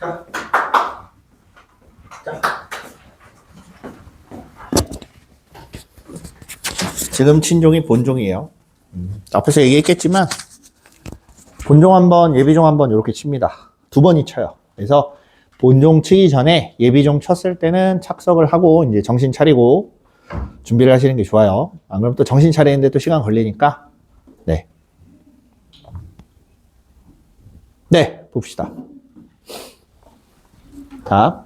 자. 지금 친 종이 본종이에요. 앞에서 얘기했겠지만 본종 한 번, 예비종 한 번 이렇게 칩니다. 두 번이 쳐요. 그래서 본종 치기 전에 예비종 쳤을 때는 착석을 하고 이제 정신 차리고 준비를 하시는 게 좋아요. 안 그러면 또 정신 차리는데 또 시간 걸리니까. 네. 네, 봅시다. 자.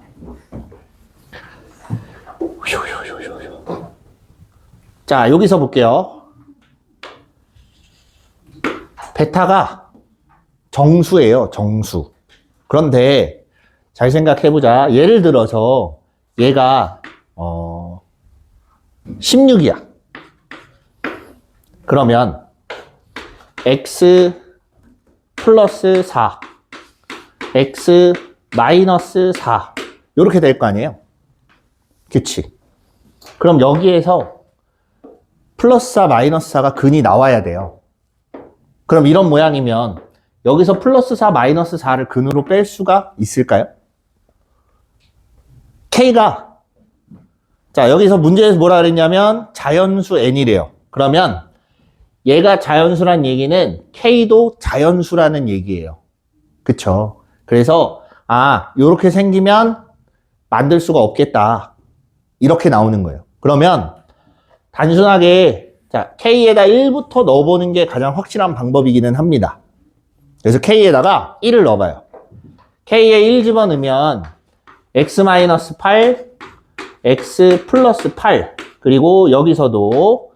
자, 여기서 볼게요. 베타가 정수예요, 정수. 그런데 잘 생각해보자. 예를 들어서 얘가 16이야. 그러면 x 플러스 4, x 마이너스 4 이렇게 될 거 아니에요? 그치? 그럼 여기에서 플러스 4, 마이너스 4가 근이 나와야 돼요. 그럼 이런 모양이면 여기서 플러스 4, 마이너스 4를 근으로 뺄 수가 있을까요? K가 자 여기서 문제에서 뭐라 그랬냐면 자연수 n이래요. 그러면 얘가 자연수란 얘기는 K도 자연수라는 얘기예요. 그쵸? 그래서 요렇게 생기면 만들 수가 없겠다. 이렇게 나오는 거예요. 그러면 단순하게 자 K에다 1부터 넣어보는 게 가장 확실한 방법이기는 합니다. 그래서 K에다가 1을 넣어봐요. K에 1 집어넣으면 x-8, x 플러스 8 그리고 여기서도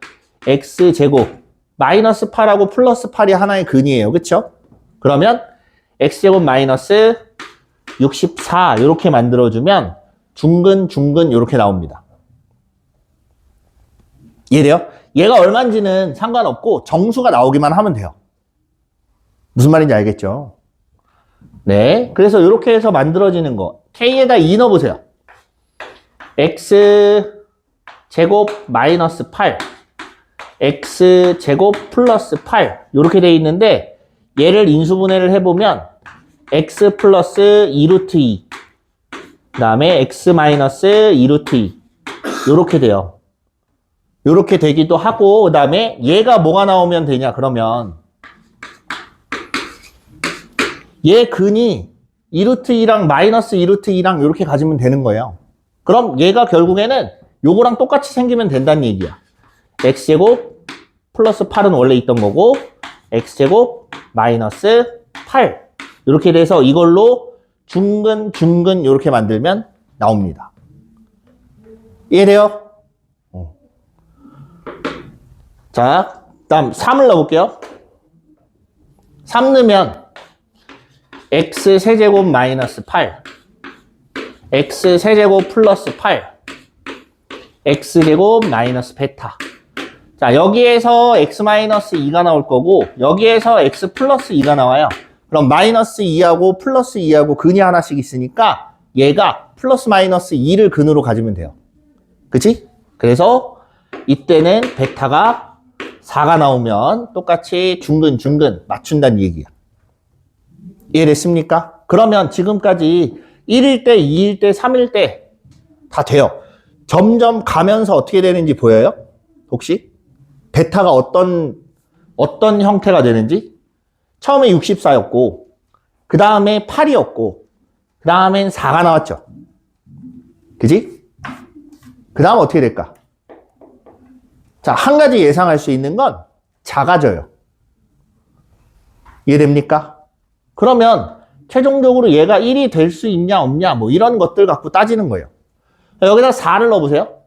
x제곱 마이너스 8하고 플러스 8이 하나의 근이에요. 그쵸? 그러면 x제곱 마이너스 64 이렇게 만들어주면 중근 이렇게 나옵니다. 이해돼요? 얘가 얼마인지는 상관없고 정수가 나오기만 하면 돼요. 무슨 말인지 알겠죠? 네, 그래서 이렇게 해서 만들어지는 거 K에다 2 넣어보세요. x제곱 마이너스 8 x제곱 플러스 8 이렇게 돼 있는데 얘를 인수분해를 해보면 x 플러스 2루트 2 그 다음에 x 마이너스 2루트 2 이렇게 돼요. 이렇게 되기도 하고 그 다음에 얘가 뭐가 나오면 되냐 그러면 얘 근이 2루트 2랑 마이너스 2루트 2랑 이렇게 가지면 되는 거예요. 그럼 얘가 결국에는 요거랑 똑같이 생기면 된다는 얘기야. x제곱 플러스 8은 원래 있던 거고 x제곱 마이너스 8 이렇게 돼서 이걸로 중근 이렇게 만들면 나옵니다. 이해돼요? 자, 다음 3을 넣어볼게요. 3 넣으면 x 세제곱 마이너스 8 x 세제곱 플러스 8 x제곱 마이너스 베타. 자, 여기에서 x 마이너스 2가 나올 거고 여기에서 x 플러스 2가 나와요. 그럼 마이너스 2하고 플러스 2하고 근이 하나씩 있으니까 얘가 플러스 마이너스 2를 근으로 가지면 돼요. 그치? 그래서 이때는 베타가 4가 나오면 똑같이 중근 맞춘다는 얘기야. 이해됐습니까? 그러면 지금까지 1일 때, 2일 때, 3일 때 다 돼요. 점점 가면서 어떻게 되는지 보여요? 혹시? 베타가 어떤 형태가 되는지? 처음에 64였고 그 다음에 8이었고 그 다음엔 4가 나왔죠. 그지? 그 다음 어떻게 될까? 자, 한 가지 예상할 수 있는 건 작아져요. 이해됩니까? 그러면 최종적으로 얘가 1이 될 수 있냐 없냐 뭐 이런 것들 갖고 따지는 거예요. 여기다 4를 넣어보세요.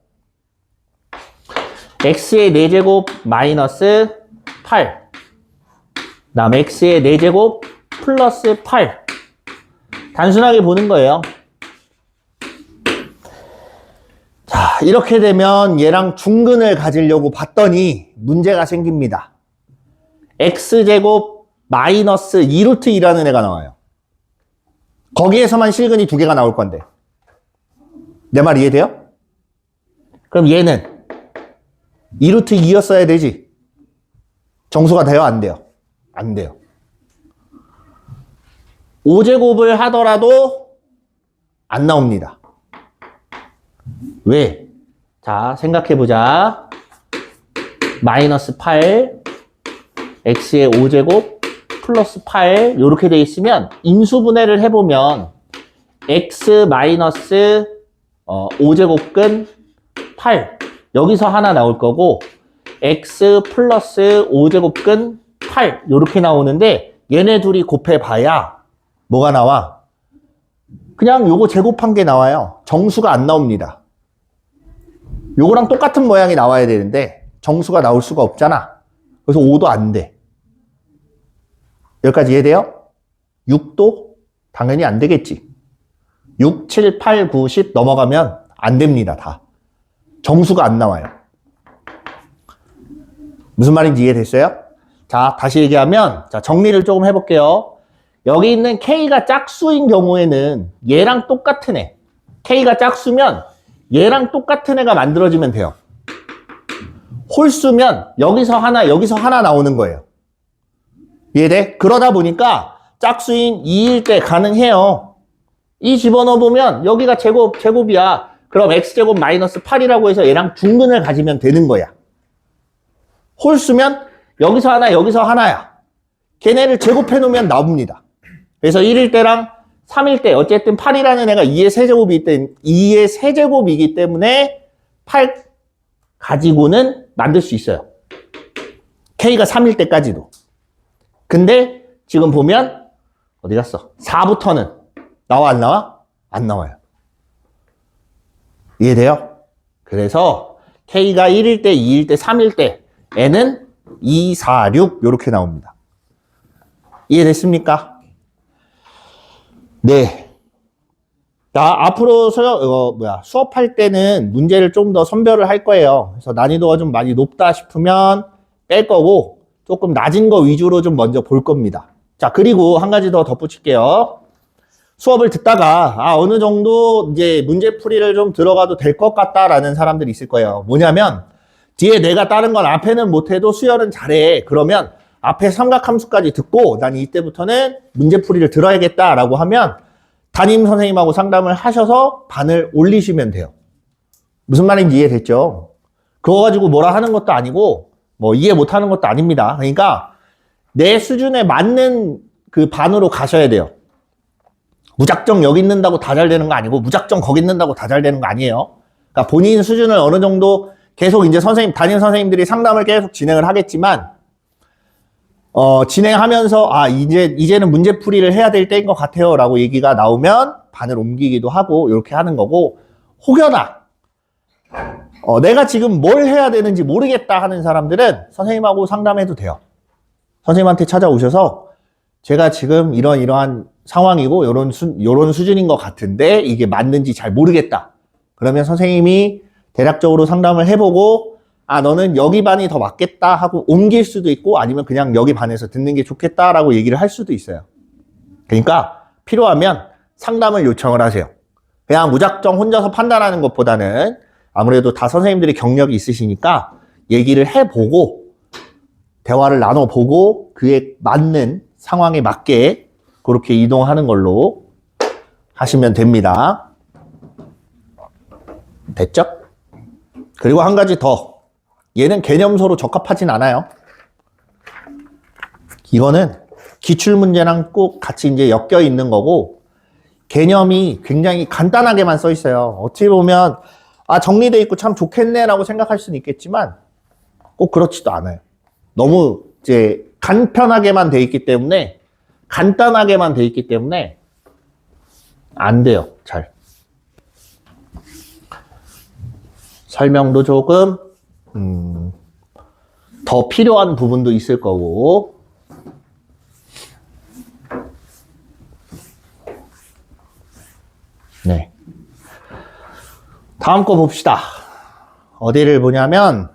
x의 4제곱 마이너스 8 그 다음 x의 4제곱 플러스 8 단순하게 보는 거예요. 자, 이렇게 되면 얘랑 중근을 가지려고 봤더니 문제가 생깁니다. x제곱 마이너스 2루트 2라는 애가 나와요. 거기에서만 실근이 2개가 나올 건데 내 말 이해돼요? 그럼 얘는 2루트 2였어야 되지. 정수가 돼요? 안 돼요? 안 돼요. 5제곱을 하더라도 안 나옵니다. 왜? 자, 생각해보자. 마이너스 8, x의 5제곱, 플러스 8, 요렇게 돼 있으면, 인수분해를 해보면, x 마이너스 5제곱근 8. 여기서 하나 나올 거고, x 플러스 5제곱근 8. 요렇게 나오는데, 얘네 둘이 곱해봐야, 뭐가 나와? 그냥 요거 제곱한 게 나와요. 정수가 안 나옵니다. 요거랑 똑같은 모양이 나와야 되는데 정수가 나올 수가 없잖아. 그래서 5도 안 돼. 여기까지 이해돼요? 6도 당연히 안 되겠지. 6, 7, 8, 9, 10 넘어가면 안 됩니다. 다. 정수가 안 나와요. 무슨 말인지 이해됐어요? 자, 다시 얘기하면, 자, 정리를 조금 해볼게요. 여기 있는 K가 짝수인 경우에는 얘랑 똑같은 애. K가 짝수면 얘랑 똑같은 애가 만들어지면 돼요. 홀수면 여기서 하나 나오는 거예요. 이해돼? 그러다 보니까 짝수인 2일 때 가능해요. 이 집어넣어보면 여기가 제곱이야. 그럼 x제곱 마이너스 8이라고 해서 얘랑 중근을 가지면 되는 거야. 홀수면 여기서 하나야. 걔네를 제곱해 놓으면 나옵니다. 그래서 1일 때랑 3일 때 어쨌든 8이라는 애가 2의 세제곱이기 때문에 8 가지고는 만들 수 있어요. K가 3일 때까지도. 근데 지금 보면 어디 갔어? 4부터는 나와 안 나와? 안 나와요. 이해돼요? 그래서 K가 1일 때, 2일 때, 3일 때 N은 2, 4, 6 이렇게 나옵니다. 이해됐습니까? 네. 나 앞으로 수업할 때는 문제를 좀 더 선별을 할 거예요. 그래서 난이도가 좀 많이 높다 싶으면 뺄 거고 조금 낮은 거 위주로 좀 먼저 볼 겁니다. 자, 그리고 한 가지 더 덧붙일게요. 수업을 듣다가 어느 정도 이제 문제풀이를 좀 들어가도 될 것 같다라는 사람들이 있을 거예요. 뭐냐면 뒤에 내가 다른 건 앞에는 못해도 수열은 잘해. 그러면 앞에 삼각함수까지 듣고 난 이때부터는 문제풀이를 들어야겠다라고 하면 담임 선생님하고 상담을 하셔서 반을 올리시면 돼요. 무슨 말인지 이해됐죠? 그거 가지고 뭐라 하는 것도 아니고 뭐 이해 못하는 것도 아닙니다. 그러니까 내 수준에 맞는 그 반으로 가셔야 돼요. 무작정 여기 있는다고 다 잘 되는 거 아니고 무작정 거기 있는다고 다 잘 되는 거 아니에요. 그러니까 본인 수준을 어느 정도 계속 이제 담임 선생님들이 상담을 계속 진행을 하겠지만 진행하면서 이제는 문제풀이를 해야 될 때인 것 같아요 라고 얘기가 나오면 반을 옮기기도 하고 이렇게 하는 거고, 혹여나 내가 지금 뭘 해야 되는지 모르겠다 하는 사람들은 선생님하고 상담해도 돼요. 선생님한테 찾아오셔서 제가 지금 이러한 상황이고 요런 수준인 것 같은데 이게 맞는지 잘 모르겠다. 그러면 선생님이 대략적으로 상담을 해보고 너는 여기 반이 더 맞겠다 하고 옮길 수도 있고 아니면 그냥 여기 반에서 듣는 게 좋겠다라고 얘기를 할 수도 있어요. 그러니까 필요하면 상담을 요청을 하세요. 그냥 무작정 혼자서 판단하는 것보다는 아무래도 다 선생님들이 경력이 있으시니까 얘기를 해보고 대화를 나눠보고 그에 맞는 상황에 맞게 그렇게 이동하는 걸로 하시면 됩니다. 됐죠? 그리고 한 가지 더. 얘는 개념서로 적합하진 않아요. 이거는 기출문제랑 꼭 같이 이제 엮여 있는 거고, 개념이 굉장히 간단하게만 써 있어요. 어떻게 보면, 정리되어 있고 참 좋겠네라고 생각할 수는 있겠지만, 꼭 그렇지도 않아요. 너무 이제 간단하게만 돼 있기 때문에, 안 돼요, 잘. 설명도 조금, 더 필요한 부분도 있을 거고. 네. 다음 거 봅시다. 어디를 보냐면,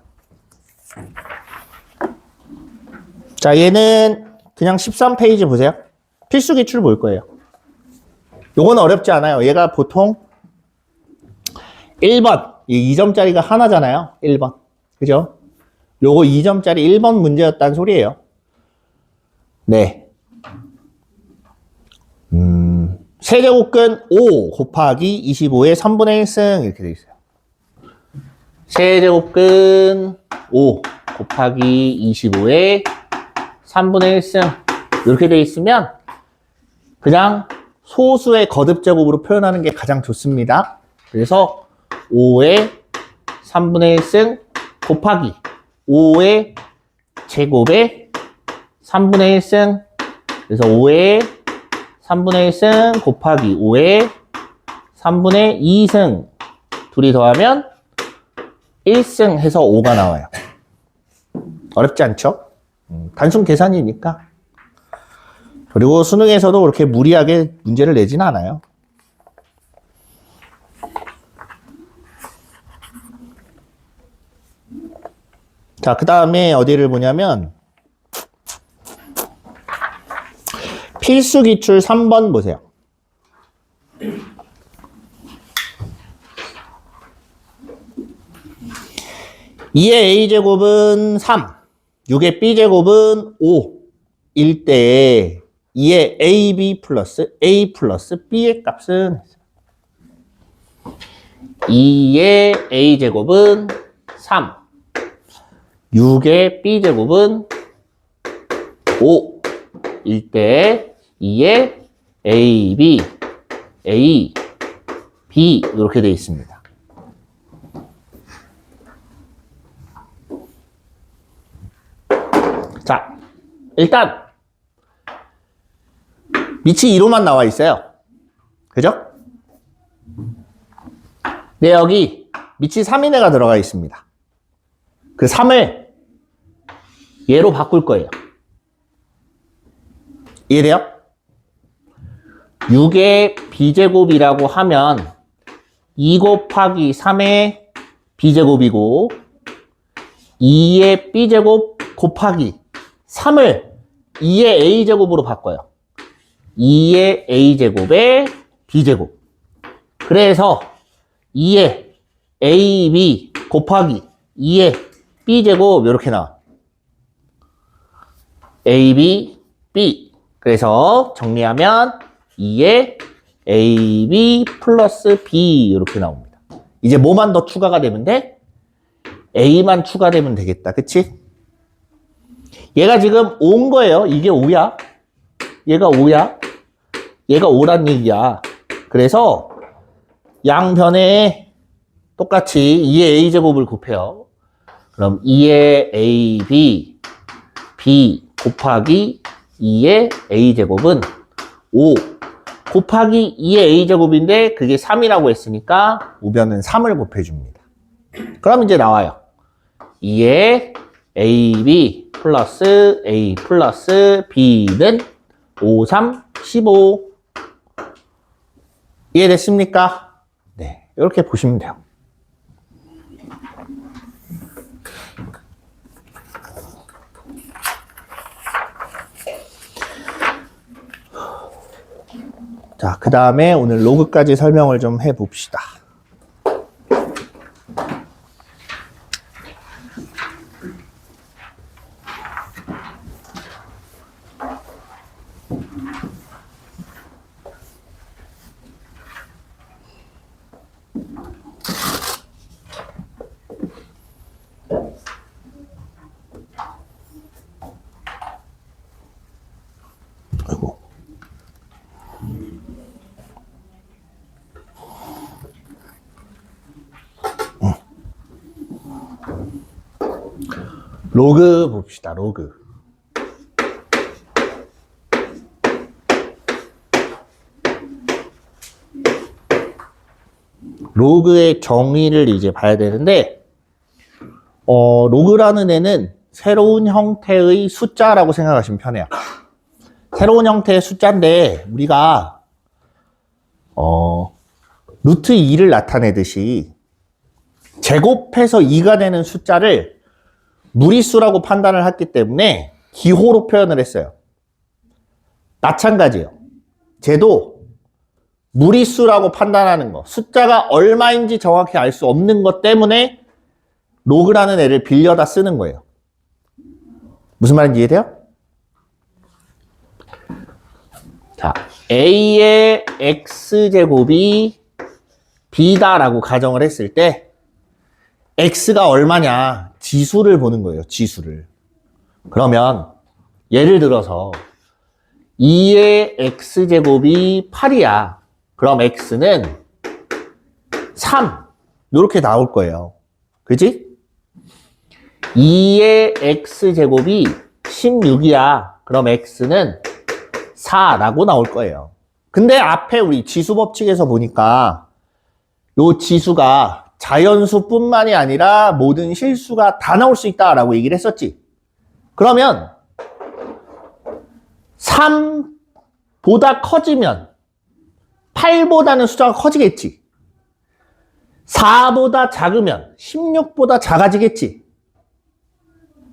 자, 얘는 그냥 13페이지 보세요. 필수 기출 볼 거예요. 요건 어렵지 않아요. 얘가 보통 1번, 이 2점짜리가 하나잖아요. 1번. 그죠? 요거 2점짜리 1번 문제였단 so리예요. 네. 세제곱근 5 곱하기 25의 3분의 1승 이렇게 되어 있어요. 세제곱근 5 곱하기 25의 3분의 1승 이렇게 되어 있으면 그냥 소수의 거듭제곱으로 표현하는 게 가장 좋습니다. 그래서 5의 3분의 1승 곱하기 5의 제곱의 3분의 1승 그래서 5의 3분의 1승 곱하기 5의 3분의 2승 둘이 더하면 1승 해서 5가 나와요. 어렵지 않죠? 단순 계산이니까. 그리고 수능에서도 그렇게 무리하게 문제를 내진 않아요. 자, 그 다음에 어디를 보냐면 필수 기출 3번 보세요. 2의 a제곱은 3, 6의 b제곱은 5 일 때에 2의 ab 플러스 a 플러스 b의 값은 2의 a제곱은 3, 6의 b제곱은 5 일 때 2의 ab, a, b 이렇게 되어 있습니다. 자, 일단 밑이 2로만 나와 있어요. 그죠? 네, 여기 밑이 3인 애가 들어가 있습니다. 그 3을 얘로 바꿀 거예요. 이해돼요? 6의 b제곱이라고 하면 2 곱하기 3의 b제곱이고 2의 b제곱 곱하기 3을 2의 a제곱으로 바꿔요. 2의 a제곱의 b제곱. 그래서 2의 ab 곱하기 2의 b제곱 이렇게 나와. ab, b. 그래서 정리하면 2의 ab 플러스 b 이렇게 나옵니다. 이제 뭐만 더 추가가 되면 돼? a만 추가되면 되겠다. 그치? 얘가 지금 5인 거예요. 이게 5야. 얘가 5야. 얘가 5란 얘기야. 그래서 양변에 똑같이 2의 a제곱을 곱해요. 그럼 2의 ab, b 곱하기 2의 a제곱은 5 곱하기 2의 a제곱인데 그게 3이라고 했으니까 우변은 3을 곱해줍니다. 그럼 이제 나와요. 2의 ab 플러스 a 플러스 b는 5, 3, 15. 이해됐습니까? 네, 이렇게 보시면 돼요. 자, 그 다음에 오늘 로그까지 설명을 좀 해봅시다. 아이고. 로그 봅시다. 로그. 로그의 정의를 이제 봐야 되는데, 로그라는 애는 새로운 형태의 숫자라고 생각하시면 편해요. 새로운 형태의 숫자인데, 우리가, 루트 2를 나타내듯이, 제곱해서 2가 되는 숫자를 무리수라고 판단을 했기 때문에 기호로 표현을 했어요. 마찬가지예요. 쟤도 무리수라고 판단하는 거, 숫자가 얼마인지 정확히 알 수 없는 것 때문에 로그라는 애를 빌려다 쓰는 거예요. 무슨 말인지 이해돼요? 자, A의 X제곱이 B다라고 가정을 했을 때 X가 얼마냐? 지수를 보는 거예요. 지수를. 그러면 예를 들어서 2의 X제곱이 8이야. 그럼 X는 3 이렇게 나올 거예요. 그지? 2의 X제곱이 16이야. 그럼 X는 4라고 나올 거예요. 근데 앞에 우리 지수 법칙에서 보니까 요 지수가 자연수뿐만이 아니라 모든 실수가 다 나올 수 있다라고 얘기를 했었지. 그러면 3보다 커지면 8보다는 숫자가 커지겠지. 4보다 작으면 16보다 작아지겠지.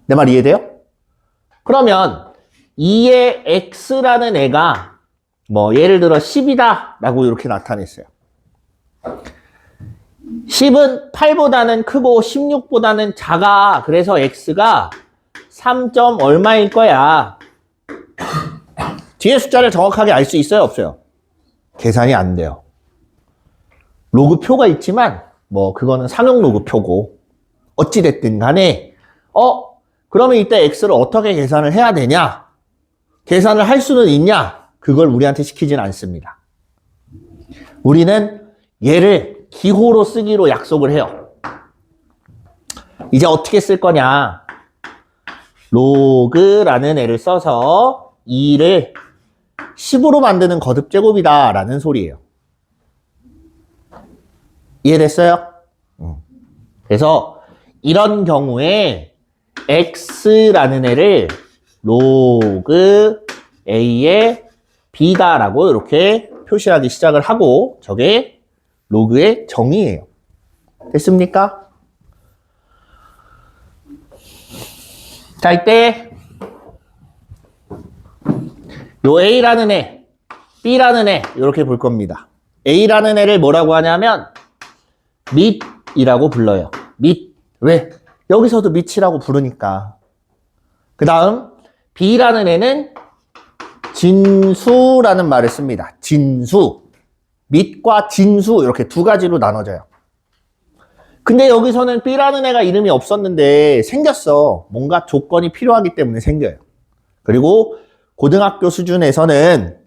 내 말 이해돼요? 그러면 2의 X라는 애가 뭐 예를 들어 10이다 라고 이렇게 나타냈어요. 10은 8보다는 크고 16보다는 작아. 그래서 X가 3. 얼마일 거야. 뒤에 숫자를 정확하게 알 수 있어요? 없어요? 계산이 안 돼요. 로그표가 있지만 뭐 그거는 상용 로그표고 어찌됐든 간에 그러면 이때 X를 어떻게 계산을 해야 되냐? 계산을 할 수는 있냐? 그걸 우리한테 시키지는 않습니다. 우리는 얘를 기호로 쓰기로 약속을 해요. 이제 어떻게 쓸 거냐? 로그라는 애를 써서 2를 10으로 만드는 거듭제곱이다 라는 소리예요. 이해됐어요? 그래서 이런 경우에 X라는 애를 로그 A의 B다라고 이렇게 표시하기 시작을 하고 저게 로그의 정의예요. 됐습니까? 자, 이때 요 A라는 애, B라는 애 이렇게 볼 겁니다. A라는 애를 뭐라고 하냐면 밑이라고 불러요. 밑. 왜? 여기서도 밑이라고 부르니까. 그 다음 B라는 애는 진수라는 말을 씁니다. 진수. 밑과 진수 이렇게 두 가지로 나눠져요. 근데 여기서는 B라는 애가 이름이 없었는데 생겼어. 뭔가 조건이 필요하기 때문에 생겨요. 그리고 고등학교 수준에서는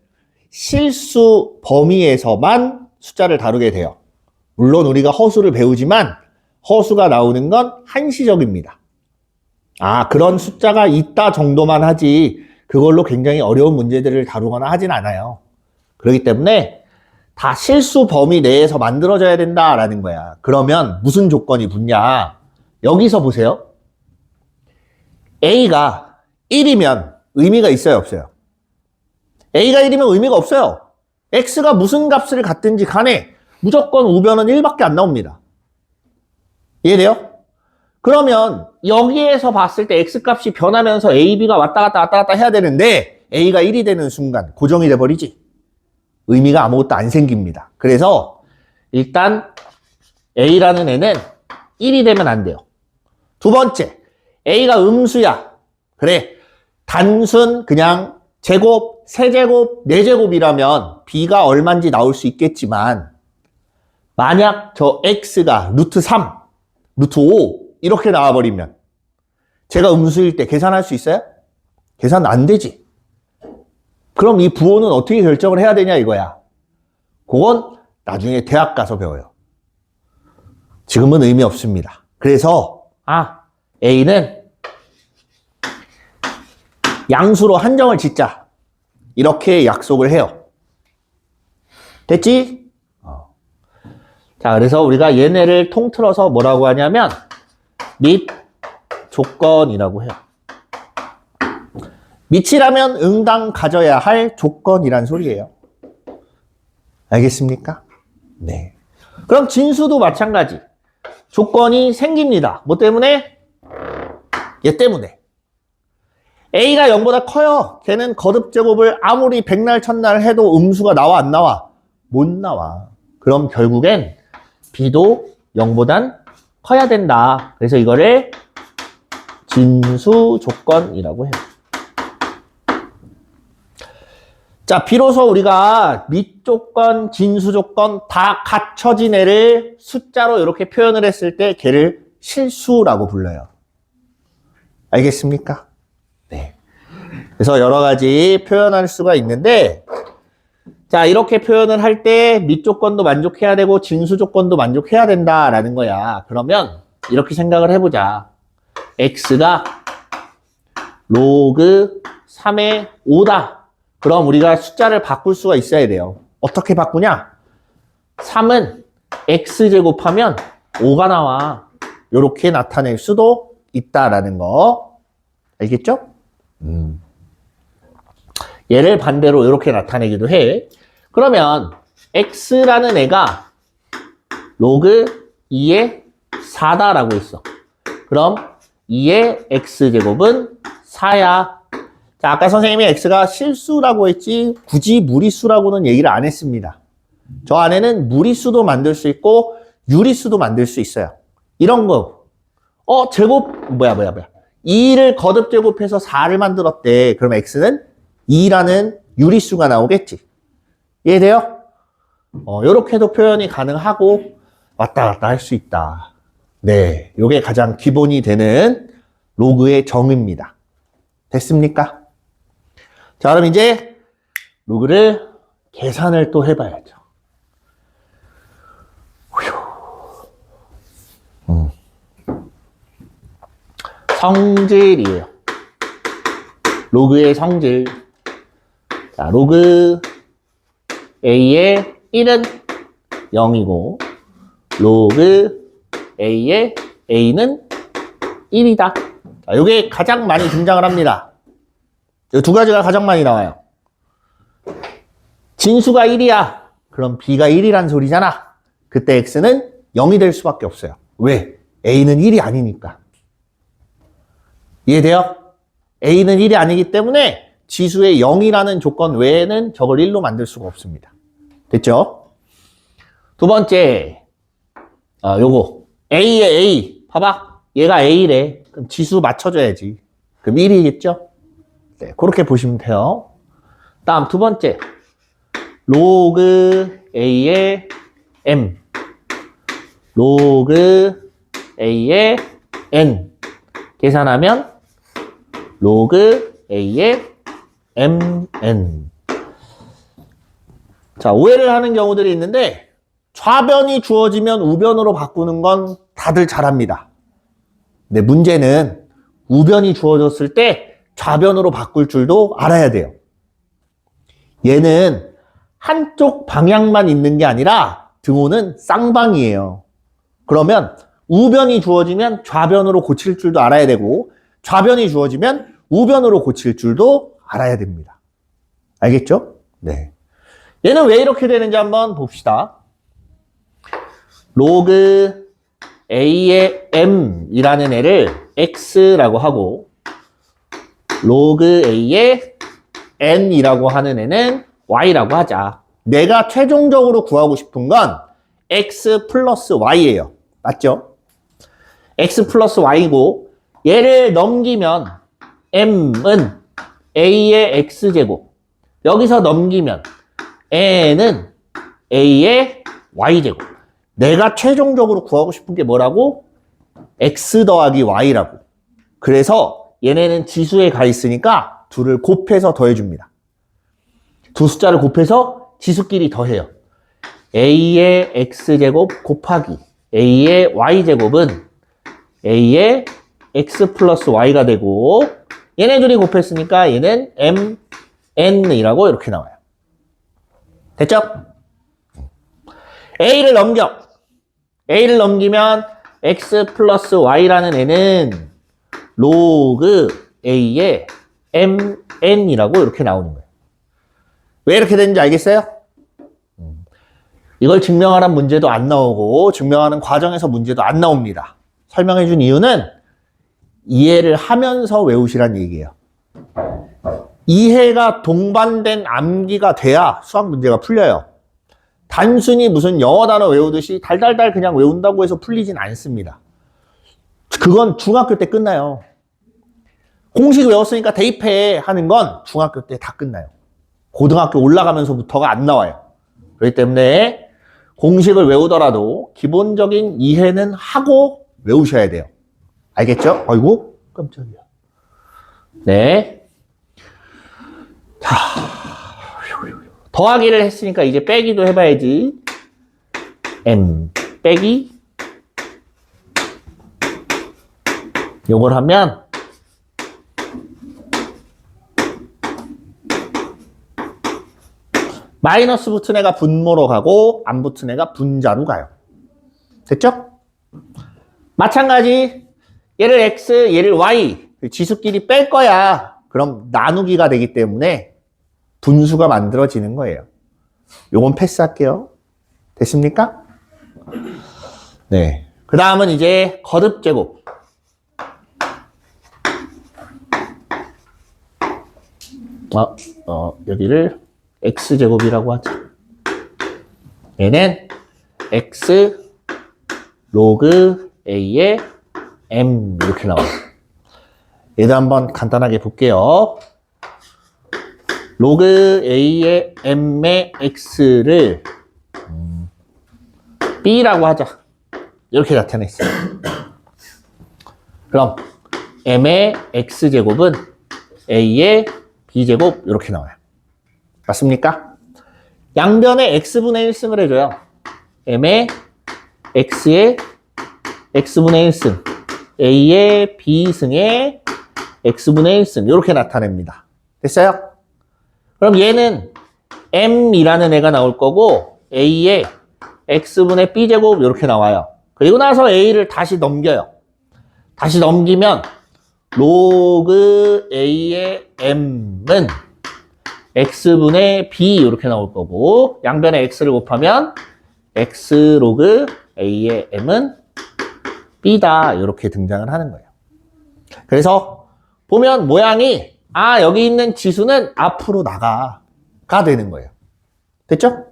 실수 범위에서만 숫자를 다루게 돼요. 물론 우리가 허수를 배우지만 허수가 나오는 건 한시적입니다. 그런 숫자가 있다 정도만 하지 그걸로 굉장히 어려운 문제들을 다루거나 하진 않아요. 그렇기 때문에 다 실수 범위 내에서 만들어져야 된다라는 거야. 그러면 무슨 조건이 붙냐? 여기서 보세요. A가 1이면 의미가 있어요, 없어요? A가 1이면 의미가 없어요. X가 무슨 값을 갖든지 간에 무조건 우변은 1밖에 안 나옵니다. 이해돼요? 그러면 여기에서 봤을 때 X값이 변하면서 A, B가 왔다 갔다 해야 되는데 A가 1이 되는 순간 고정이 돼버리지. 의미가 아무것도 안 생깁니다. 그래서 일단 A라는 애는 1이 되면 안 돼요. 두 번째, A가 음수야. 그래, 단순 그냥 제곱, 세제곱, 네제곱이라면 B가 얼마인지 나올 수 있겠지만 만약 저 X가 루트 3, 루트 5 이렇게 나와버리면 제가 음수일 때 계산할 수 있어요? 계산 안 되지. 그럼 이 부호는 어떻게 결정을 해야 되냐 이거야. 그건 나중에 대학 가서 배워요. 지금은 의미 없습니다. 그래서 A는 양수로 한정을 짓자. 이렇게 약속을 해요. 됐지? 자, 그래서 우리가 얘네를 통틀어서 뭐라고 하냐면 밑 조건이라고 해요. 밑이라면 응당 가져야 할 조건이란 소리예요. 알겠습니까? 네. 그럼 진수도 마찬가지. 조건이 생깁니다. 뭐 때문에? 얘 때문에. A가 0보다 커요. 걔는 거듭제곱을 아무리 백날 첫날 해도 음수가 나와 안 나와? 못 나와. 그럼 결국엔 B도 0보단 커야 된다. 그래서 이거를 진수 조건이라고 해요. 자, 비로소 우리가 밑조건, 진수조건 다 갖춰진 애를 숫자로 이렇게 표현을 했을 때 걔를 실수라고 불러요. 알겠습니까? 네. 그래서 여러 가지 표현할 수가 있는데, 자, 이렇게 표현을 할 때 밑조건도 만족해야 되고 진수조건도 만족해야 된다라는 거야. 그러면 이렇게 생각을 해보자. x가 로그 3의 5다. 그럼 우리가 숫자를 바꿀 수가 있어야 돼요. 어떻게 바꾸냐? 3은 x제곱하면 5가 나와. 이렇게 나타낼 수도 있다라는 거. 알겠죠? 얘를 반대로 이렇게 나타내기도 해. 그러면 x라는 애가 로그 2의 4다라고 했어. 그럼 2의 x제곱은 4야. 자, 아까 선생님이 x가 실수라고 했지 굳이 무리수라고는 얘기를 안 했습니다. 저 안에는 무리수도 만들 수 있고 유리수도 만들 수 있어요. 이런 거. 제곱 2를 거듭 제곱해서 4를 만들었대. 그럼 x는 2라는 유리수가 나오겠지. 이해돼요? 요렇게도 표현이 가능하고 왔다 갔다 할 수 있다. 네, 요게 가장 기본이 되는 로그의 정의입니다. 됐습니까? 자, 그럼 이제 로그를 계산을 또 해봐야죠. 성질이에요. 로그의 성질. 자, 로그 A의 1은 0이고, 로그 A의 A는 1이다. 자, 요게 가장 많이 등장을 합니다. 이 두 가지가 가장 많이 나와요. 진수가 1이야. 그럼 B가 1이란 소리잖아. 그때 X는 0이 될 수밖에 없어요. 왜? A는 1이 아니니까. 이해돼요? A는 1이 아니기 때문에 지수의 0이라는 조건 외에는 저걸 1로 만들 수가 없습니다. 됐죠? 두 번째, 요거. A의 A. 봐봐. 얘가 A래. 그럼 지수 맞춰줘야지. 그럼 1이겠죠? 네, 그렇게 보시면 돼요. 다음 두 번째. 로그 A의 M. 로그 A의 N. 계산하면 로그 A의 MN. 자, 오해를 하는 경우들이 있는데 좌변이 주어지면 우변으로 바꾸는 건 다들 잘합니다. 근데 문제는 우변이 주어졌을 때 좌변으로 바꿀 줄도 알아야 돼요. 얘는 한쪽 방향만 있는 게 아니라 등호는 쌍방이에요. 그러면 우변이 주어지면 좌변으로 고칠 줄도 알아야 되고 좌변이 주어지면 우변으로 고칠 줄도 알아야 됩니다. 알겠죠? 네. 얘는 왜 이렇게 되는지 한번 봅시다. 로그 A의 M이라는 애를 X라고 하고 로그 A의 N이라고 하는 애는 Y라고 하자. 내가 최종적으로 구하고 싶은 건 X 플러스 Y예요. 맞죠? X 플러스 Y고 얘를 넘기면 M은 A의 X제곱. 여기서 넘기면 N은 A의 Y제곱. 내가 최종적으로 구하고 싶은 게 뭐라고? X 더하기 Y라고. 그래서 얘네는 지수에 가 있으니까 둘을 곱해서 더해줍니다. 두 숫자를 곱해서 지수끼리 더해요. A의 X제곱 곱하기 A의 Y제곱은 A의 X 플러스 Y가 되고 얘네 둘이 곱했으니까 얘는 MN이라고 이렇게 나와요. 됐죠? A를 넘겨. A를 넘기면 X 플러스 Y라는 애는 로그 A의 MN이라고 이렇게 나오는 거예요. 왜 이렇게 되는지 알겠어요? 이걸 증명하라는 문제도 안 나오고 증명하는 과정에서 문제도 안 나옵니다. 설명해 준 이유는 이해를 하면서 외우시란 얘기예요. 이해가 동반된 암기가 돼야 수학 문제가 풀려요. 단순히 무슨 영어 단어 외우듯이 달달달 그냥 외운다고 해서 풀리진 않습니다. 그건 중학교 때 끝나요. 공식 외웠으니까 대입해 하는 건 중학교 때 다 끝나요. 고등학교 올라가면서부터가 안 나와요. 그렇기 때문에 공식을 외우더라도 기본적인 이해는 하고 외우셔야 돼요. 알겠죠? 아이고, 깜짝이야. 네. 자, 더하기를 했으니까 이제 빼기도 해봐야지. m 빼기 요걸 하면 마이너스 붙은 애가 분모로 가고 안 붙은 애가 분자로 가요. 됐죠? 마찬가지 얘를 x, 얘를 y 지수끼리 뺄 거야. 그럼 나누기가 되기 때문에 분수가 만들어지는 거예요. 요건 패스할게요. 됐습니까? 네. 그 다음은 이제 거듭제곱. 여기를 x제곱이라고 하자. 얘는 x 로그 a의 m 이렇게 나와요. 얘도 한번 간단하게 볼게요. 로그 a의 m의 x를 b라고 하자. 이렇게 나타냈어요. 그럼 m의 x제곱은 a의 b제곱 이렇게 나와요. 맞습니까? 양변에 x분의 1승을 해줘요. m의 x의 x분의 1승, a의 b승의 x분의 1승 이렇게 나타냅니다. 됐어요? 그럼 얘는 m이라는 애가 나올 거고 a의 x분의 b제곱 이렇게 나와요. 그리고 나서 a를 다시 넘겨요. 다시 넘기면 로그 a의 m은 x분의 b 이렇게 나올 거고 양변에 x를 곱하면 x 로그 a의 m은 b다 이렇게 등장을 하는 거예요. 그래서 보면 모양이 여기 있는 지수는 앞으로 나가가 되는 거예요. 됐죠?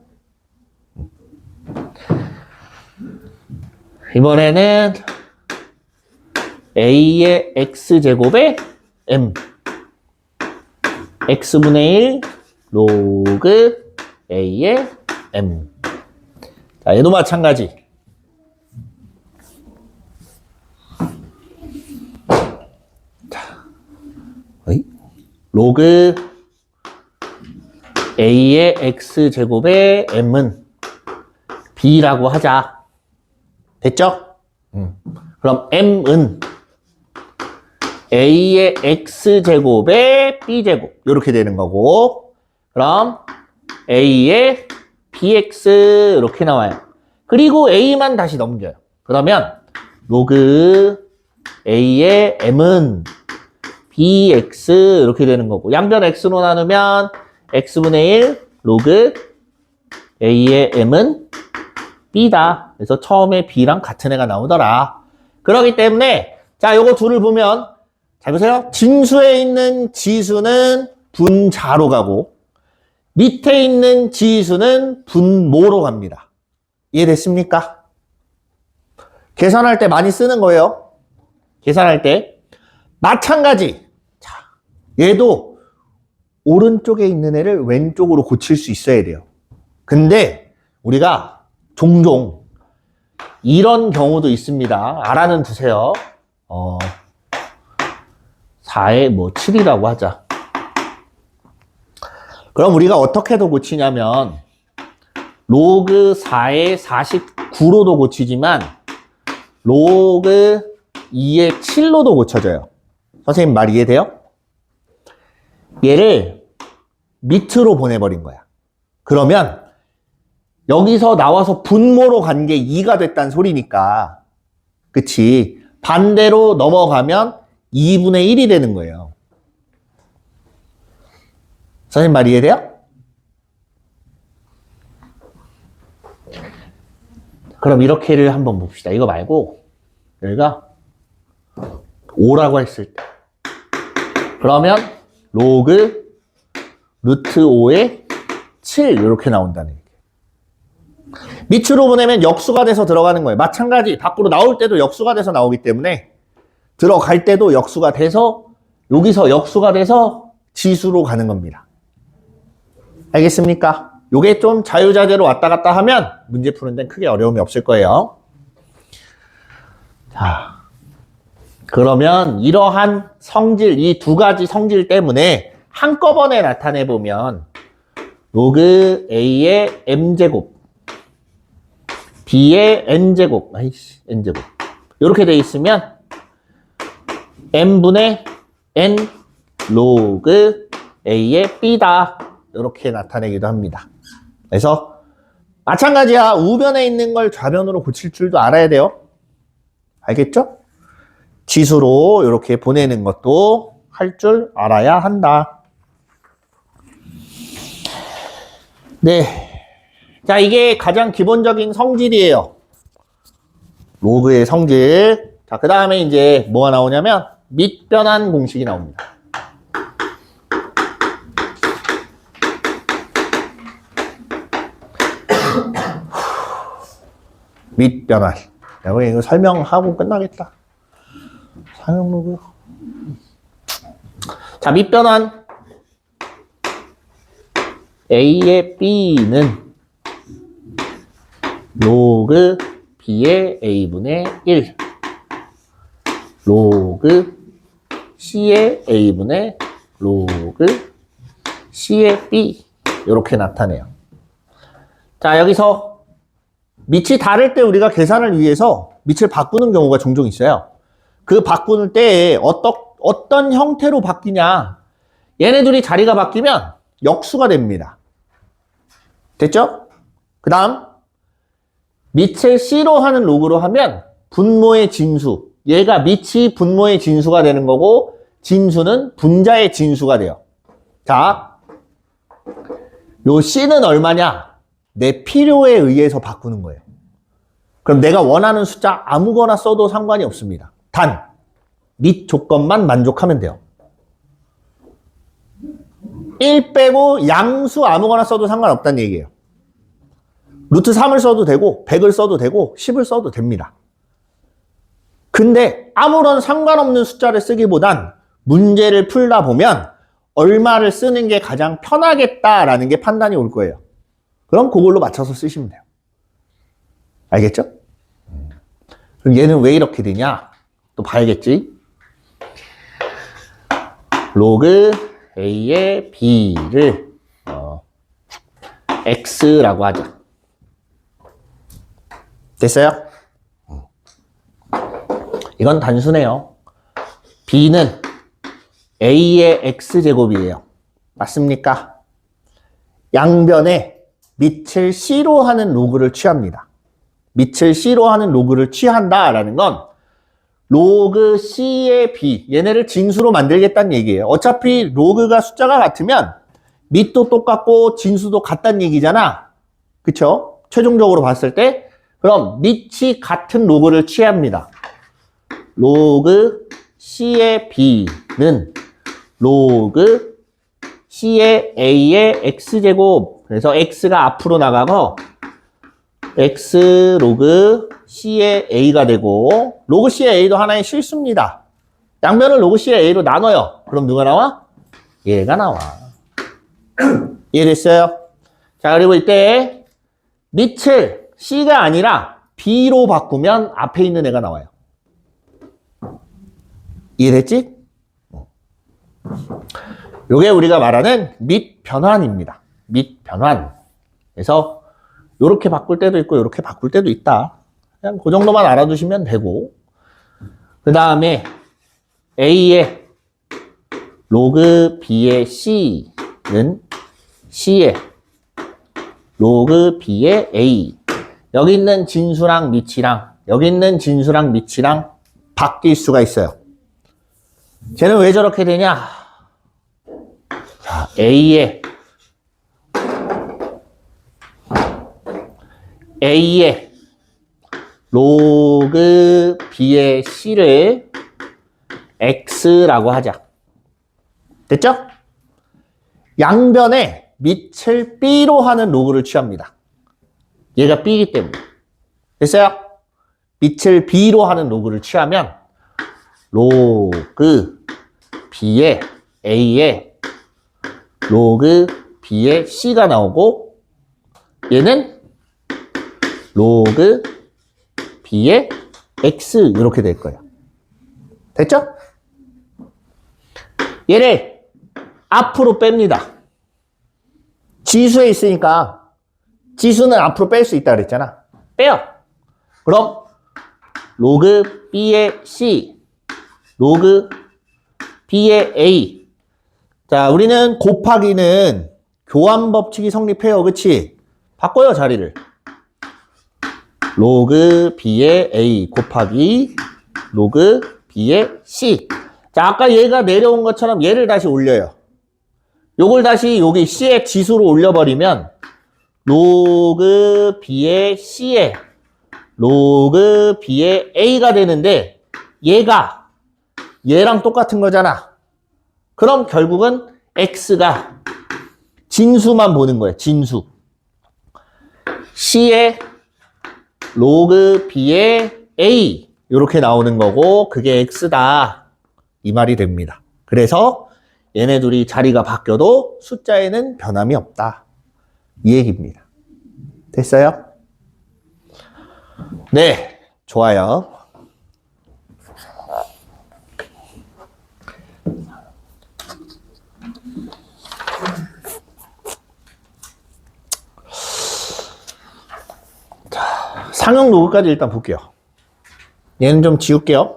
이번에는 a의 x제곱에 m x분의 1 로그 a의 m. 자, 얘도 마찬가지. 자, 로그 a의 x제곱의 m은 b라고 하자. 됐죠? 그럼 m은 a의 x제곱의 b제곱 이렇게 되는 거고 그럼 a의 bx 이렇게 나와요. 그리고 a만 다시 넘겨요. 그러면 로그 a의 m은 bx 이렇게 되는 거고 양변 x로 나누면 x분의 1 로그 a의 m은 b다. 그래서 처음에 b랑 같은 애가 나오더라. 그렇기 때문에 자 요거 둘을 보면 잘 보세요. 진수에 있는 지수는 분자로 가고 밑에 있는 지수는 분모로 갑니다. 이해됐습니까? 계산할 때 많이 쓰는 거예요. 계산할 때 마찬가지. 자, 얘도 오른쪽에 있는 애를 왼쪽으로 고칠 수 있어야 돼요. 근데 우리가 종종 이런 경우도 있습니다. 알아는 두세요. 4에 7이라고 하자. 그럼 우리가 어떻게도 고치냐면 로그 4에 49로도 고치지만 로그 2에 7로도 고쳐져요. 선생님 말 이해돼요? 얘를 밑으로 보내버린 거야. 그러면 여기서 나와서 분모로 간 게 2가 됐단 소리니까 그치? 반대로 넘어가면 2분의 1이 되는 거예요. 선생님 말 이해돼요? 그럼 이렇게를 한번 봅시다. 이거 말고 여기가 5라고 했을 때 그러면 로그 루트 5에 7 이렇게 나온다는 얘기예요. 밑으로 보내면 역수가 돼서 들어가는 거예요. 마찬가지 밖으로 나올 때도 역수가 돼서 나오기 때문에 들어갈 때도 역수가 돼서 여기서 역수가 돼서 지수로 가는 겁니다. 알겠습니까? 요게 좀 자유자재로 왔다 갔다 하면 문제 푸는 데는 크게 어려움이 없을 거예요. 자, 그러면 이러한 성질, 이 두 가지 성질 때문에 한꺼번에 나타내 보면 로그 A의 M제곱, B의 N제곱, N제곱. 이렇게 돼 있으면 M분의 N 로그 A의 B다. 이렇게 나타내기도 합니다. 그래서 마찬가지야. 우변에 있는 걸 좌변으로 고칠 줄도 알아야 돼요. 알겠죠? 지수로 이렇게 보내는 것도 할 줄 알아야 한다. 네. 자, 이게 가장 기본적인 성질이에요. 로그의 성질. 자, 그 다음에 이제 뭐가 나오냐면 밑변환 공식이 나옵니다. 밑변환. 여기 이거 설명하고 끝나겠다. 사용 로그. 자, 밑변환. A의 B는 로그 B의 A분의 1. 로그 C의 A분의 로그 C의 B. 이렇게 나타내요. 자, 여기서 밑이 다를 때 우리가 계산을 위해서 밑을 바꾸는 경우가 종종 있어요. 그 바꾸는 때에 어떤 형태로 바뀌냐. 얘네 둘이 자리가 바뀌면 역수가 됩니다. 됐죠? 그 다음 밑을 C로 하는 로그로 하면 분모의 진수. 얘가 밑이 분모의 진수가 되는 거고 진수는 분자의 진수가 돼요. 자, 요 C는 얼마냐? 내 필요에 의해서 바꾸는 거예요. 그럼 내가 원하는 숫자 아무거나 써도 상관이 없습니다. 단, 밑 조건만 만족하면 돼요. 1 빼고 양수 아무거나 써도 상관없다는 얘기예요. 루트 3을 써도 되고 100을 써도 되고 10을 써도 됩니다. 근데 아무런 상관없는 숫자를 쓰기보단 문제를 풀다 보면 얼마를 쓰는 게 가장 편하겠다라는 게 판단이 올 거예요. 그럼 그걸로 맞춰서 쓰시면 돼요. 알겠죠? 그럼 얘는 왜 이렇게 되냐? 또 봐야겠지? 로그 A의 B를 X라고 하자. 됐어요? 이건 단순해요. B는 A의 X제곱이에요. 맞습니까? 양변에 밑을 C로 하는 로그를 취합니다. 밑을 C로 하는 로그를 취한다라는 건 로그 C의 B, 얘네를 진수로 만들겠다는 얘기예요. 어차피 로그가 숫자가 같으면 밑도 똑같고 진수도 같다는 얘기잖아. 그쵸? 최종적으로 봤을 때 그럼 밑이 같은 로그를 취합니다. 로그 C의 B는 로그 C의 A의 X제곱. 그래서 X가 앞으로 나가고 X 로그 C의 A가 되고 로그 C의 A도 하나의 실수입니다. 양변을 로그 C의 A로 나눠요. 그럼 누가 나와? 얘가 나와. 이해됐어요? 자, 그리고 이때 밑을 C가 아니라 B로 바꾸면 앞에 있는 애가 나와요. 이해됐지? 요게 우리가 말하는 밑변환입니다. 밑변환. 그래서 요렇게 바꿀 때도 있고 요렇게 바꿀 때도 있다. 그냥 그 정도만 알아두시면 되고 그 다음에 A의 로그 B의 C는 C의 로그 B의 A. 여기 있는 진수랑 밑이랑 여기 있는 진수랑 밑이랑 바뀔 수가 있어요. 쟤는 왜 저렇게 되냐? 자, A의 로그 B의 C를 X라고 하자. 됐죠? 양변에 밑을 B로 하는 로그를 취합니다. 얘가 B이기 때문에. 됐어요? 밑을 B로 하는 로그를 취하면 로그 B의 A의 로그 B의 C가 나오고 얘는 로그 B의 X 이렇게 될 거예요. 됐죠? 얘를 앞으로 뺍니다. 지수에 있으니까 지수는 앞으로 뺄 수 있다 그랬잖아. 빼요. 그럼 로그 B의 C, 로그 B의 A. 자, 우리는 곱하기는 교환 법칙이 성립해요. 그치? 바꿔요, 자리를. 로그 B의 A 곱하기 로그 B의 C. 자, 아까 얘가 내려온 것처럼 얘를 다시 올려요. 요걸 다시 여기 C의 지수로 올려버리면 로그 B의 C에 로그 B의 A가 되는데 얘가 얘랑 똑같은 거잖아. 그럼 결국은 X가 진수만 보는 거예요. 진수. C의 로그 B의 A 이렇게 나오는 거고 그게 X다. 이 말이 됩니다. 그래서 얘네 둘이 자리가 바뀌어도 숫자에는 변함이 없다. 이 얘기입니다. 됐어요? 네, 좋아요. 자, 상형 로그까지 일단 볼게요. 얘는 좀 지울게요.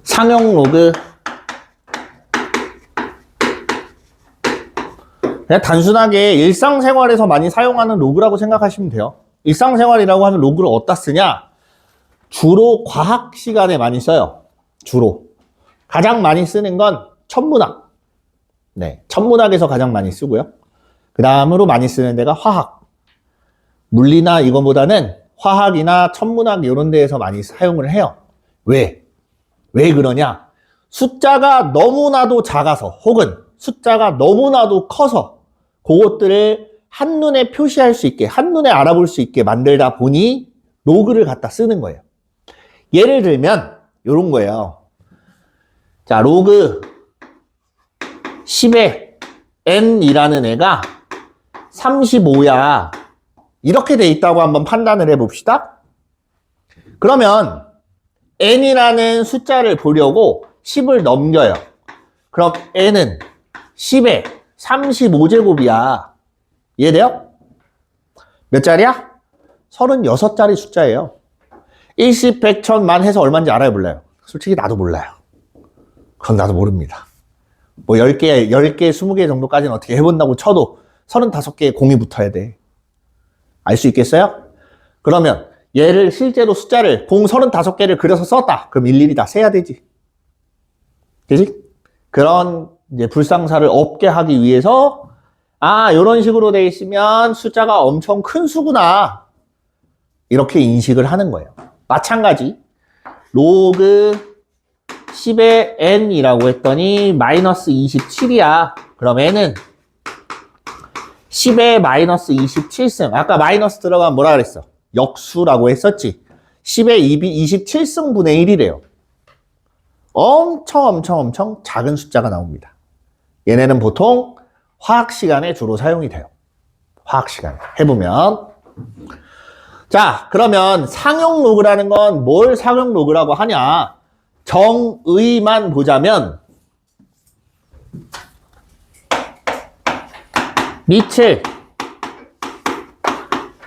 상형 로그 그냥 단순하게 일상생활에서 많이 사용하는 로그라고 생각하시면 돼요. 일상생활이라고 하면 로그를 어디다 쓰냐? 주로 과학 시간에 많이 써요. 주로. 가장 많이 쓰는 건 천문학. 네, 천문학에서 가장 많이 쓰고요. 그 다음으로 많이 쓰는 데가 화학. 물리나 이거보다는 화학이나 천문학 이런 데에서 많이 사용을 해요. 왜? 왜 그러냐? 숫자가 너무나도 작아서 혹은 숫자가 너무나도 커서 그것들을 한눈에 표시할 수 있게 한눈에 알아볼 수 있게 만들다 보니 로그를 갖다 쓰는 거예요. 예를 들면 이런 거예요. 자, 로그 10의 n이라는 애가 35야. 이렇게 돼 있다고 한번 판단을 해봅시다. 그러면 n이라는 숫자를 보려고 10을 넘겨요. 그럼 n은 10의 35제곱이야. 이해돼요? 몇 자리야? 36자리 숫자예요. 10, 100, 1000만 해서 얼마인지 알아요? 몰라요? 솔직히 나도 몰라요. 그건 나도 모릅니다. 뭐 10개, 20개 정도까지는 어떻게 해본다고 쳐도 35개의 공이 붙어야 돼. 알 수 있겠어요? 그러면 얘를 실제로 숫자를 공 35개를 그려서 썼다. 그럼 일일이 다 세야 되지. 그지? 그런 이제 불상사를 없게 하기 위해서 이런 식으로 돼 있으면 숫자가 엄청 큰 수구나. 이렇게 인식을 하는 거예요. 마찬가지 로그 10의 n이라고 했더니 마이너스 27이야. 그럼 n은 10의 마이너스 27승. 아까 마이너스 들어가면 뭐라 그랬어? 역수라고 했었지. 10의 27승분의 1이래요. 엄청 작은 숫자가 나옵니다. 얘네는 보통 화학 시간에 주로 사용이 돼요. 화학 시간에. 해보면. 자, 그러면 상형 로그라는 건 뭘 상형 로그라고 하냐? 정의만 보자면 밑을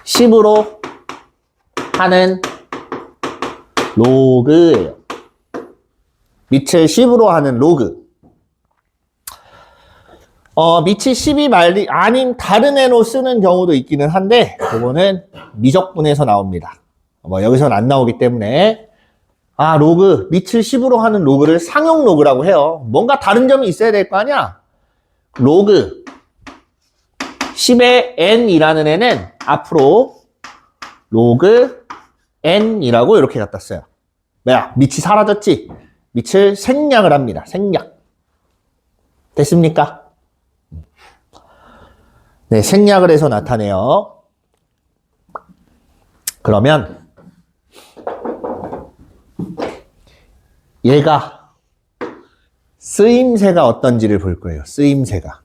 10으로 하는 로그예요. 밑을 10으로 하는 로그. 밑이 10이 아닌 다른 애로 쓰는 경우도 있기는 한데 그거는 미적분에서 나옵니다. 뭐 여기서는 안 나오기 때문에 로그 밑을 10으로 하는 로그를 상형 로그라고 해요. 뭔가 다른 점이 있어야 될 거 아니야? 로그 10의 n이라는 애는 앞으로 로그 n이라고 이렇게 갖다 써요. 뭐야? 밑이 사라졌지? 밑을 생략을 합니다. 생략. 됐습니까? 네, 생략을 해서 나타내요. 그러면 얘가 쓰임새가 어떤지를 볼 거예요. 쓰임새가.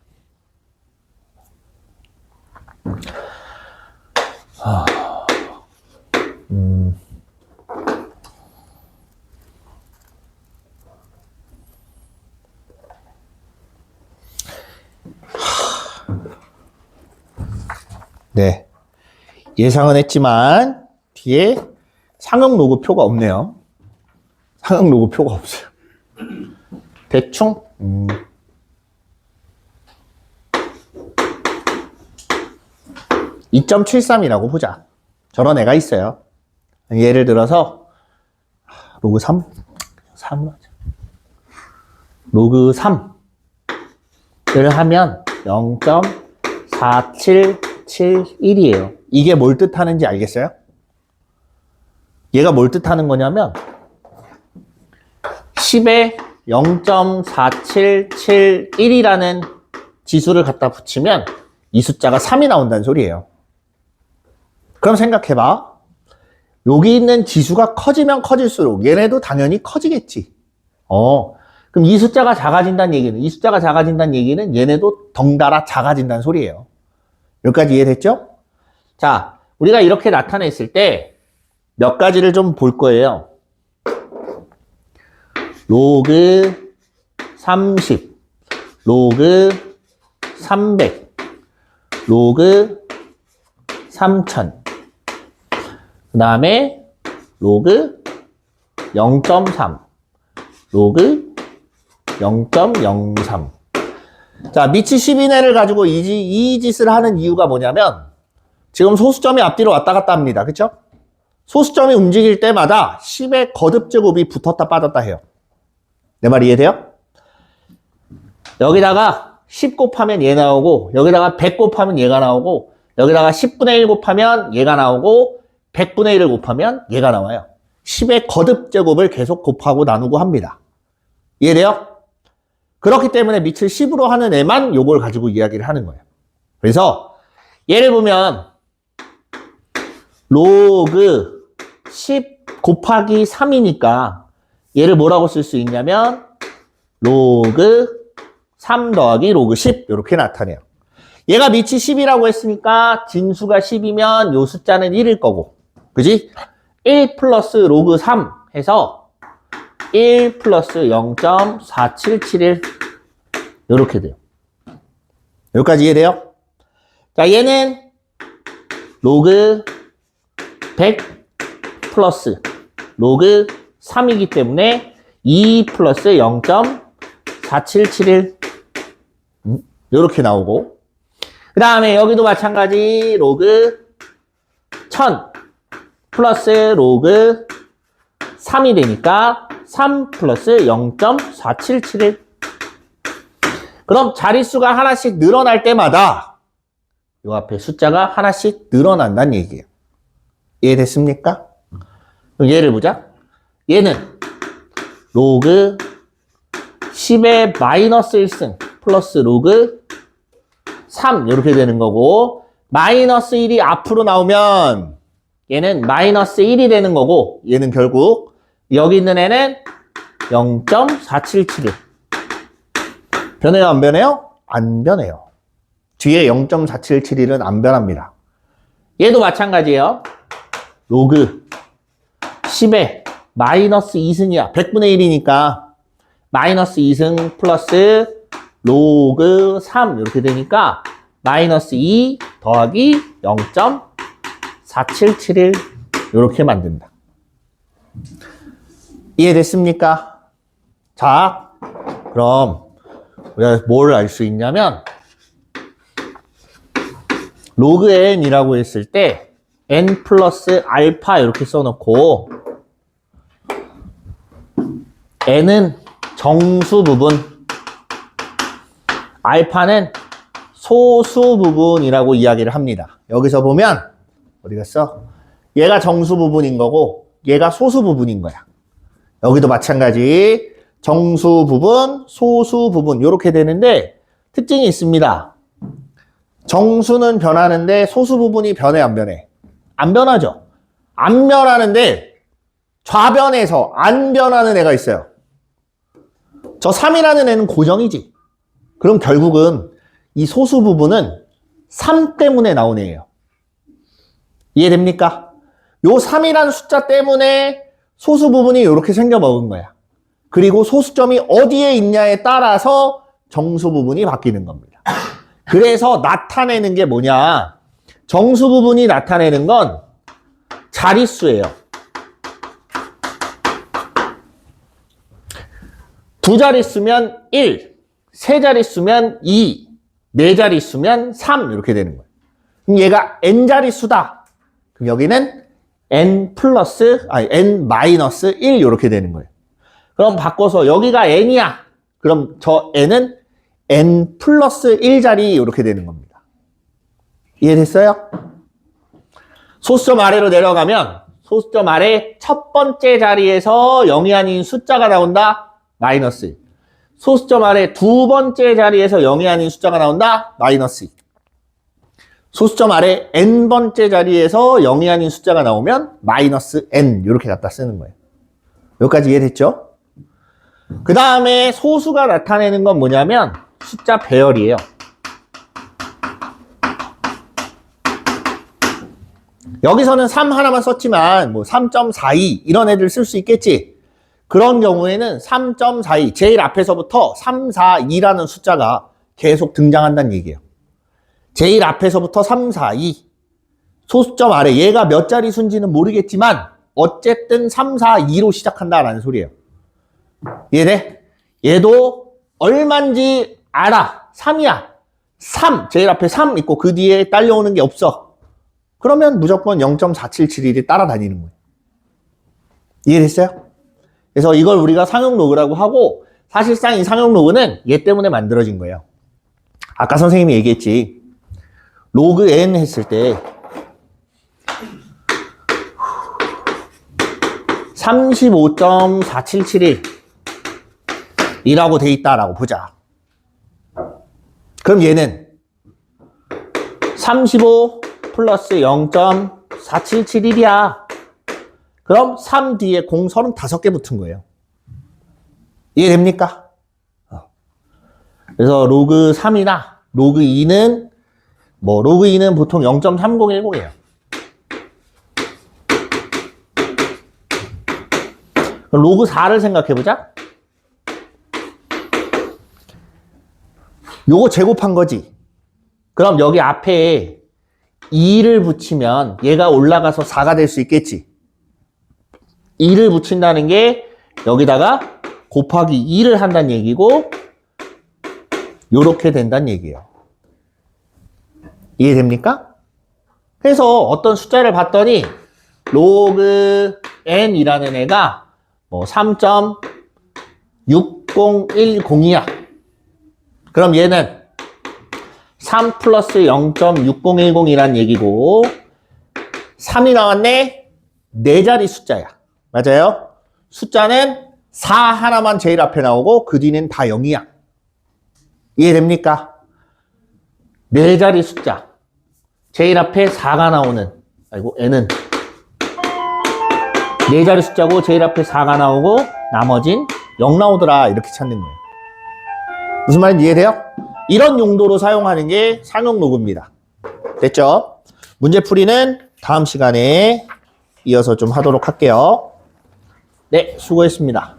네. 예상은 했지만 뒤에 상응 로그표가 없네요. 상응 로그표가 없어요. 대충 2.73이라고 보자. 저런 애가 있어요. 예를 들어서 로그 3? 3 로그 3을 하면 0.4771이에요. 이게 뭘 뜻하는지 알겠어요? 얘가 뭘 뜻하는 거냐면 10에 0.4771이라는 지수를 갖다 붙이면 이 숫자가 3이 나온다는 소리예요. 그럼 생각해봐. 여기 있는 지수가 커지면 커질수록 얘네도 당연히 커지겠지. 그럼 이 숫자가 작아진다는 얘기는 얘네도 덩달아 작아진다는 소리예요. 여기까지 이해됐죠? 자, 우리가 이렇게 나타냈을 때 몇 가지를 좀 볼 거예요. 로그 30, 로그 300, 로그 3000, 그 다음에 로그 0.3, 로그 0.03. 자, 밑이 10 이내를 가지고 이 짓을 하는 이유가 뭐냐면 지금 소수점이 앞뒤로 왔다 갔다 합니다. 그쵸? 소수점이 움직일 때마다 10의 거듭제곱이 붙었다 빠졌다 해요. 내 말 이해돼요? 여기다가 10 곱하면 얘 나오고 여기다가 100 곱하면 얘가 나오고 여기다가 10분의 1 곱하면 얘가 나오고 100분의 1을 곱하면 얘가 나와요. 10의 거듭제곱을 계속 곱하고 나누고 합니다. 이해돼요? 그렇기 때문에 밑을 10으로 하는 애만 요걸 가지고 이야기를 하는 거예요. 그래서 예를 보면 로그 10 곱하기 3이니까 얘를 뭐라고 쓸 수 있냐면 로그 3 더하기 로그 10 이렇게 나타내요. 얘가 밑이 10이라고 했으니까 진수가 10이면 요 숫자는 1일 거고 그지? 1 플러스 로그 3 해서 1 플러스 0.4771 이렇게 돼요. 여기까지 이해돼요? 자, 얘는 로그 100 플러스 로그 3이기 때문에 2 플러스 0.4771 이렇게 나오고 그 다음에 여기도 마찬가지 로그 1000 플러스 로그 3이 되니까 3 플러스 0.4771 그럼 자릿수가 하나씩 늘어날 때마다 이 앞에 숫자가 하나씩 늘어난다는 얘기예요. 이해됐습니까? 그럼 얘를 보자. 얘는 로그 10의 마이너스 1승 플러스 로그 3 이렇게 되는 거고 마이너스 1이 앞으로 나오면 얘는 마이너스 1이 되는 거고 얘는 결국 여기 있는 애는 0.4771 변해요 안 변해요? 안 변해요. 뒤에 0.4771은 안 변합니다. 얘도 마찬가지예요. 로그 10에 마이너스 2승이야. 100분의 1이니까 마이너스 2승 플러스 로그 3 이렇게 되니까 마이너스 2 더하기 0.4771 이렇게 만든다. 이해됐습니까? 자, 그럼 우리가 뭘 알 수 있냐면 로그 n이라고 했을 때 n 플러스 알파 이렇게 써놓고 n은 정수 부분 알파는 소수 부분이라고 이야기를 합니다. 여기서 보면 어디 갔어? 얘가 정수 부분인 거고 얘가 소수 부분인 거야. 여기도 마찬가지. 정수 부분, 소수 부분 이렇게 되는데 특징이 있습니다. 정수는 변하는데 소수 부분이 변해 안 변해? 안 변하죠. 안 변하는데 좌변에서 안 변하는 애가 있어요. 저 3이라는 애는 고정이지. 그럼 결국은 이 소수 부분은 3 때문에 나온 애예요. 이해됩니까? 요 3이라는 숫자 때문에 소수 부분이 이렇게 생겨 먹은 거야. 그리고 소수점이 어디에 있냐에 따라서 정수 부분이 바뀌는 겁니다. 그래서 나타내는 게 뭐냐? 정수 부분이 나타내는 건 자릿수예요. 두 자릿수면 1, 세 자릿수면 2, 네 자릿수면 3 이렇게 되는 거예요. 그럼 얘가 n 자릿수다. 그럼 여기는 n 마이너스 1 이렇게 되는 거예요. 그럼 바꿔서 여기가 n이야. 그럼 저 n은 n 플러스 1자리 이렇게 되는 겁니다. 이해됐어요? 소수점 아래로 내려가면 소수점 아래 첫 번째 자리에서 0이 아닌 숫자가 나온다. 마이너스 1. 소수점 아래 두 번째 자리에서 0이 아닌 숫자가 나온다. 마이너스 2. 소수점 아래 n번째 자리에서 0이 아닌 숫자가 나오면 마이너스 n 이렇게 갖다 쓰는 거예요. 여기까지 이해됐죠? 그 다음에 소수가 나타내는 건 뭐냐면 숫자 배열이에요. 여기서는 3 하나만 썼지만 뭐 3.42 이런 애들 쓸 수 있겠지. 그런 경우에는 3.42 제일 앞에서부터 3, 4, 2라는 숫자가 계속 등장한다는 얘기예요. 제일 앞에서부터 3, 4, 2 소수점 아래 얘가 몇 자리 수인지는 모르겠지만 어쨌든 3, 4, 2로 시작한다라는 소리예요. 이해돼? 얘도 얼만지 알아. 3이야. 3 제일 앞에 3 있고 그 뒤에 딸려오는 게 없어. 그러면 무조건 0.477일이 따라다니는 거예요. 이해됐어요? 그래서 이걸 우리가 상용 로그라고 하고 사실상 이 상용 로그는 얘 때문에 만들어진 거예요. 아까 선생님이 얘기했지. 로그 n 했을 때 35.477일 이라고 돼 있다라고 보자. 그럼 얘는 35 플러스 0.477일이야. 그럼 3 뒤에 0 35개 붙은 거예요. 이해됩니까? 그래서 로그 3이나 로그 2는 로그 2는 보통 0.3010이에요. 로그 4를 생각해보자. 요거 제곱한 거지. 그럼 여기 앞에 2를 붙이면 얘가 올라가서 4가 될 수 있겠지. 2를 붙인다는 게 여기다가 곱하기 2를 한다는 얘기고 요렇게 된다는 얘기예요. 이해됩니까? 그래서 어떤 숫자를 봤더니 로그 n이라는 애가 3.6010이야. 그럼 얘는 3 플러스 0.6010이란 얘기고 3이 나왔네? 네 자리 숫자야. 맞아요? 숫자는 4 하나만 제일 앞에 나오고 그 뒤는 다 0이야. 이해됩니까? 네 자리 숫자. 제일 앞에 4가 나오는, n은 네 자리 숫자고 제일 앞에 4가 나오고 나머진 0 나오더라. 이렇게 찾는 거예요. 무슨 말인지 이해돼요? 이런 용도로 사용하는 게 상용 로그입니다. 됐죠? 문제풀이는 다음 시간에 이어서 좀 하도록 할게요. 네, 수고했습니다.